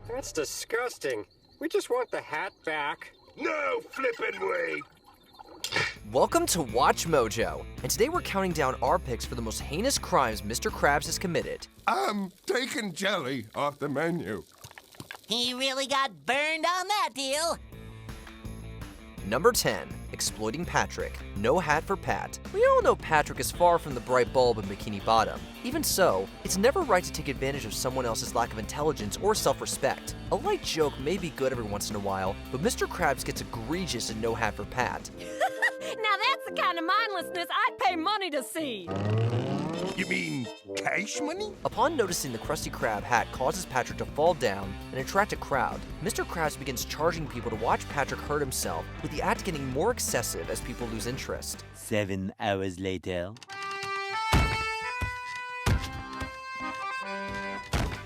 That's disgusting. We just want the hat back. No flippin' way! Welcome to Watch Mojo, and today we're counting down our picks for the most heinous crimes Mr. Krabs has committed. I'm taking jelly off the menu. He really got burned on that deal. Number 10, exploiting Patrick. No hat for Pat. We all know Patrick is far from the bright bulb in Bikini Bottom. Even so, it's never right to take advantage of someone else's lack of intelligence or self-respect. A light joke may be good every once in a while, but Mr. Krabs gets egregious in No Hat for Pat. Now that's the kind of mindlessness I'd pay money to see. You mean cash money? Upon noticing the Krusty Krab hat causes Patrick to fall down and attract a crowd, Mr. Krabs begins charging people to watch Patrick hurt himself, with the act getting more excessive as people lose interest. 7 hours later.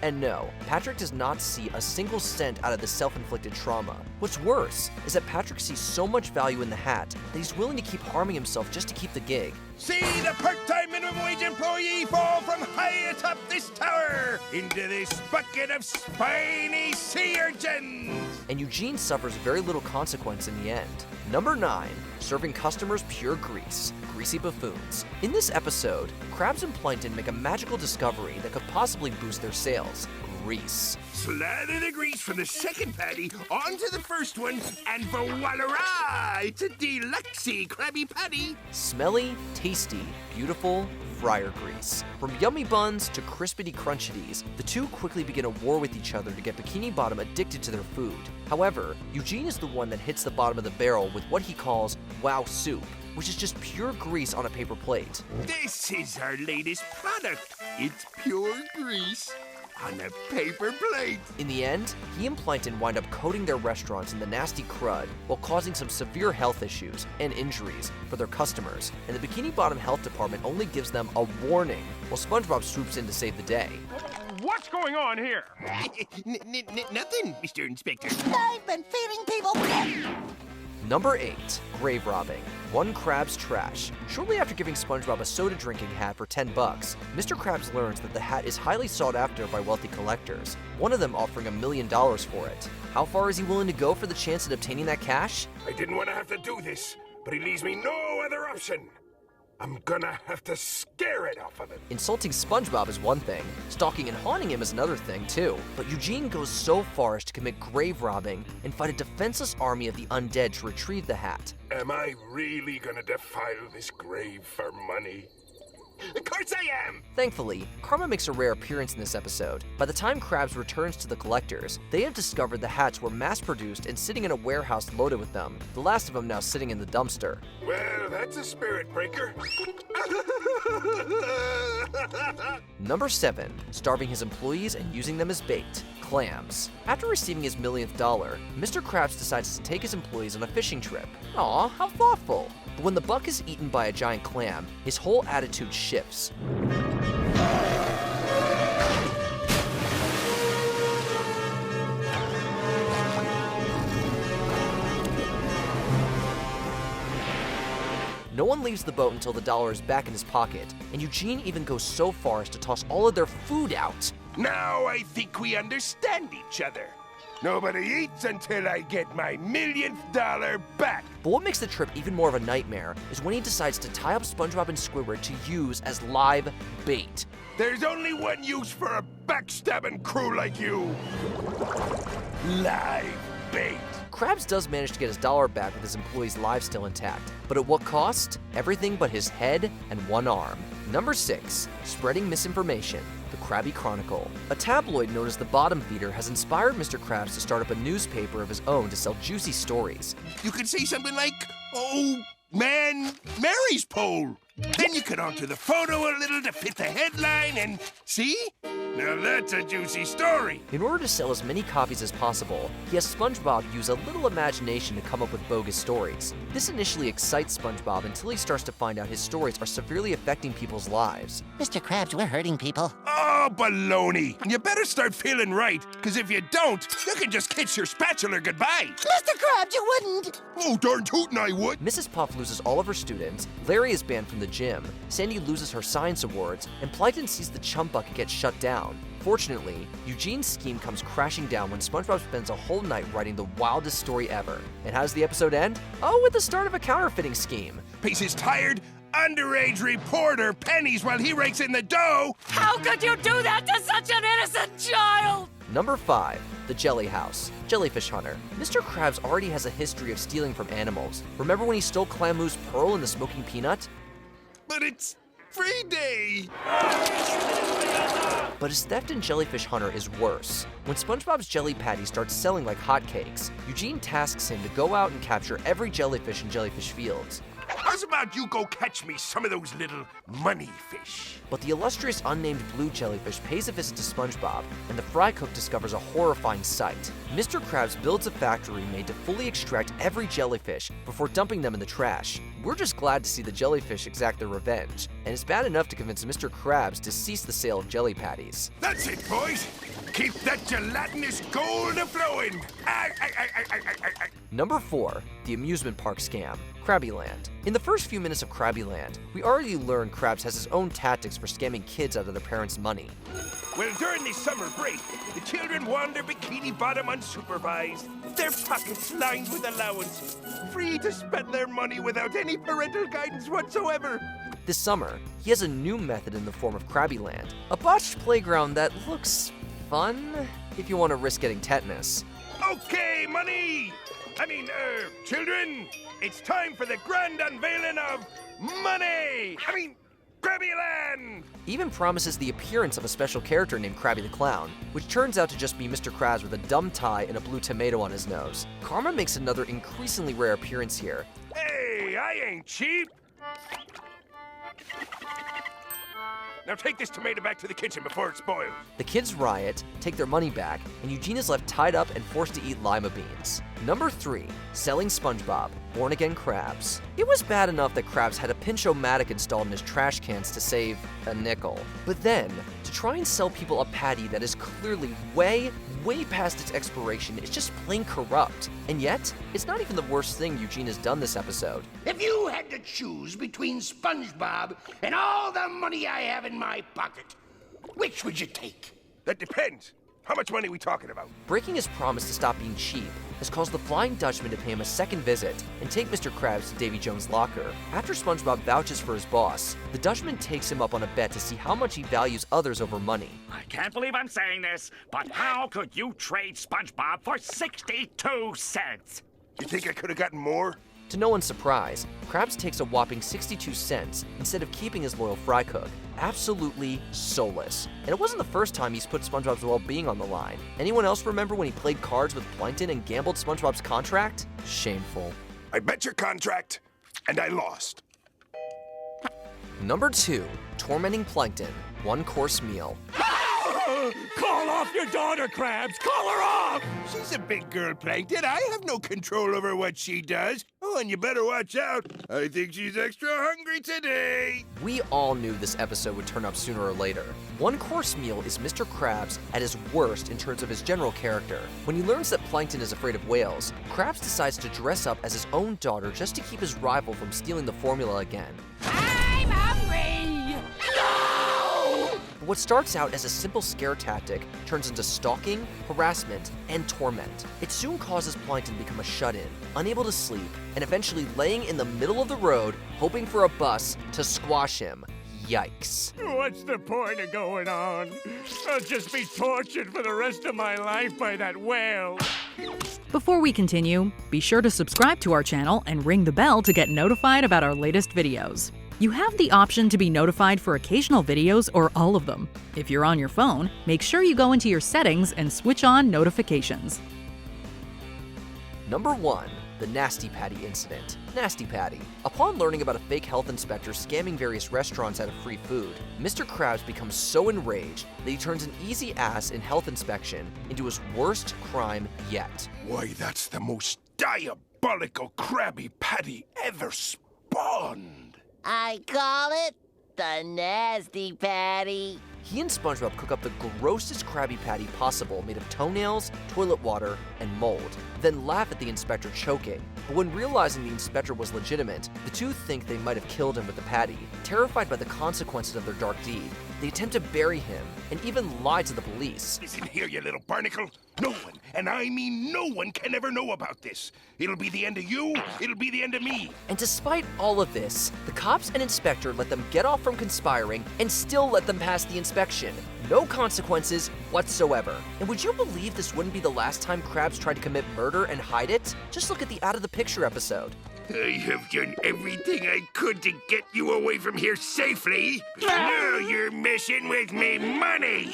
And no, Patrick does not see a single cent out of the self-inflicted trauma. What's worse is that Patrick sees so much value in the hat that he's willing to keep harming himself just to keep the gig. See the part-time minimum wage employee fall from high atop this tower into this bucket of spiny sea urchins! And Eugene suffers very little consequence in the end. Number 9, serving customers pure grease. Greasy buffoons. In this episode, Krabs and Plankton make a magical discovery that could possibly boost their sales. Grease. Slather the grease from the second patty onto the first one, and voila! It's a deluxe-y Krabby Patty! Smelly, tasty, beautiful, fryer grease. From yummy buns to crispity crunchities, the two quickly begin a war with each other to get Bikini Bottom addicted to their food. However, Eugene is the one that hits the bottom of the barrel with what he calls wow soup, which is just pure grease on a paper plate. This is our latest product. It's pure grease on a paper plate. In the end, he and Plankton wind up coating their restaurants in the nasty crud while causing some severe health issues and injuries for their customers, and the Bikini Bottom Health Department only gives them a warning while SpongeBob swoops in to save the day. What's going on here? Nothing, Mr. Inspector. I've been feeding people. Number 8, grave robbing. One Krabs trash. Shortly after giving SpongeBob a soda drinking hat for $10, Mr. Krabs learns that the hat is highly sought after by wealthy collectors, one of them offering $1 million for it. How far is he willing to go for the chance at obtaining that cash? I didn't want to have to do this, but he leaves me no other option. I'm gonna have to scare it off of him. Insulting SpongeBob is one thing, stalking and haunting him is another thing too, but Eugene goes so far as to commit grave robbing and fight a defenseless army of the undead to retrieve the hat. Am I really gonna defile this grave for money? Of course I am! Thankfully, Karma makes a rare appearance in this episode. By the time Krabs returns to the collectors, they have discovered the hats were mass-produced and sitting in a warehouse loaded with them, the last of them now sitting in the dumpster. Well, that's a spirit breaker. Number 7, starving his employees and using them as bait. Clams. After receiving his millionth dollar, Mr. Krabs decides to take his employees on a fishing trip. Aw, how thoughtful. But when the buck is eaten by a giant clam, his whole attitude shifts. No one leaves the boat until the dollar is back in his pocket, and Eugene even goes so far as to toss all of their food out. Now I think we understand each other. Nobody eats until I get my millionth dollar back. But what makes the trip even more of a nightmare is when he decides to tie up SpongeBob and Squidward to use as live bait. There's only one use for a backstabbing crew like you. Live bait. Krabs does manage to get his dollar back with his employees' lives still intact, but at what cost? Everything but his head and one arm. Number 6, spreading misinformation. The Krabby Kronicle. A tabloid known as the Bottom Feeder has inspired Mr. Krabs to start up a newspaper of his own to sell juicy stories. You could say something like, "Oh, man, Mary's pole." Then you could alter the photo a little to fit the headline and see? Now that's a juicy story. In order to sell as many copies as possible, he has SpongeBob use a little imagination to come up with bogus stories. This initially excites SpongeBob until he starts to find out his stories are severely affecting people's lives. Mr. Krabs, we're hurting people. Oh, baloney. You better start feeling right, because if you don't, you can just kiss your spatula goodbye. Mr. Krabs, you wouldn't! Oh, darn tootin' I would. Mrs. Puff loses all of her students, Larry is banned from the gym, Sandy loses her science awards, and Plankton sees the chum bucket get shut down. Unfortunately, Eugene's scheme comes crashing down when SpongeBob spends a whole night writing the wildest story ever. And how does the episode end? Oh, with the start of a counterfeiting scheme. Pays his tired, underage reporter pennies while he rakes in the dough. How could you do that to such an innocent child? Number 5. The Jelly House. Jellyfish Hunter. Mr. Krabs already has a history of stealing from animals. Remember when he stole Clamu's pearl in the smoking peanut? But it's free day. But his theft in Jellyfish Hunter is worse. When SpongeBob's jelly patty starts selling like hotcakes, Eugene tasks him to go out and capture every jellyfish in Jellyfish Fields. How's about you go catch me some of those little money fish? But the illustrious unnamed blue jellyfish pays a visit to SpongeBob, and the fry cook discovers a horrifying sight. Mr. Krabs builds a factory made to fully extract every jellyfish before dumping them in the trash. We're just glad to see the jellyfish exact their revenge, and it's bad enough to convince Mr. Krabs to cease the sale of jelly patties. That's it, boys. Keep that gelatinous gold a-flowing. Number 4. The amusement park scam. Krabby Land. In the first few minutes of Krabby Land, we already learned Krabs has his own tactics for scamming kids out of their parents' money. Well, during this summer break, the children wander bikini bottom unsupervised, their pockets lined with allowance, free to spend their money without any parental guidance whatsoever. This summer, he has a new method in the form of Krabby Land, a botched playground that looks fun if you want to risk getting tetanus. Okay, children, it's time for the grand unveiling of Krabby Land! Even promises the appearance of a special character named Krabby the Clown, which turns out to just be Mr. Krabs with a dumb tie and a blue tomato on his nose. Karma makes another increasingly rare appearance here. Hey, I ain't cheap! Now take this tomato back to the kitchen before it spoils. The kids riot, take their money back, and Eugene is left tied up and forced to eat lima beans. Number 3. Selling SpongeBob. Born-again Krabs. It was bad enough that Krabs had a Pinch-O-Matic installed in his trash cans to save a nickel. But then, to try and sell people a patty that is clearly way past its expiration is just plain corrupt. And yet, it's not even the worst thing Eugene has done this episode. If you had to choose between SpongeBob and all the money I have in my pocket, which would you take? That depends. How much money are we talking about? Breaking his promise to stop being cheap has caused the Flying Dutchman to pay him a second visit and take Mr. Krabs to Davy Jones' locker. After SpongeBob vouches for his boss, the Dutchman takes him up on a bet to see how much he values others over money. I can't believe I'm saying this, but how could you trade SpongeBob for 62 cents? You think I could have gotten more? To no one's surprise, Krabs takes a whopping 62 cents instead of keeping his loyal fry cook. Absolutely soulless. And it wasn't the first time he's put SpongeBob's well-being on the line. Anyone else remember when he played cards with Plankton and gambled SpongeBob's contract? Shameful. I bet your contract, and I lost. Number 2. Tormenting Plankton. One Coarse Meal. Call off your daughter, Krabs! Call her off! She's a big girl, Plankton. I have no control over what she does. Oh, and you better watch out. I think she's extra hungry today. We all knew this episode would turn up sooner or later. One Coarse Meal is Mr. Krabs at his worst in terms of his general character. When he learns that Plankton is afraid of whales, Krabs decides to dress up as his own daughter just to keep his rival from stealing the formula again. I'm hungry! But what starts out as a simple scare tactic turns into stalking, harassment, and torment. It soon causes Plankton to become a shut-in, unable to sleep, and eventually laying in the middle of the road, hoping for a bus to squash him. Yikes. What's the point of going on? I'll just be tortured for the rest of my life by that whale. Before we continue, be sure to subscribe to our channel and ring the bell to get notified about our latest videos. You have the option to be notified for occasional videos or all of them. If you're on your phone, make sure you go into your settings and switch on notifications. Number 1. The Nasty Patty Incident. Nasty Patty. Upon learning about a fake health inspector scamming various restaurants out of free food, Mr. Krabs becomes so enraged that he turns an easy ass in health inspection into his worst crime yet. Why, that's the most diabolical Krabby Patty ever spawned. I call it the Nasty Patty. He and SpongeBob cook up the grossest Krabby Patty possible made of toenails, toilet water, and mold, then laugh at the inspector choking. But when realizing the inspector was legitimate, the two think they might have killed him with the patty. Terrified by the consequences of their dark deed, they attempt to bury him and even lie to the police. Listen here, you little barnacle. No one, and I mean no one, can ever know about this. It'll be the end of you, it'll be the end of me. And despite all of this, the cops and inspector let them get off from conspiring and still let them pass the inspection. No consequences whatsoever. And would you believe this wouldn't be the last time Krabs tried to commit murder and hide it? Just look at the Out of the Picture episode. I have done everything I could to get you away from here safely. Now you're messing with me money.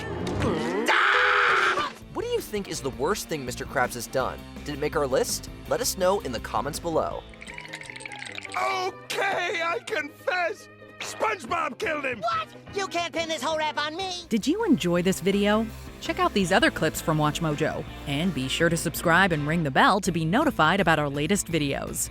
What do you think is the worst thing Mr. Krabs has done? Did it make our list? Let us know in the comments below. Okay, I confess. SpongeBob killed him. What? You can't pin this whole rap on me. Did you enjoy this video? Check out these other clips from WatchMojo, and be sure to subscribe and ring the bell to be notified about our latest videos.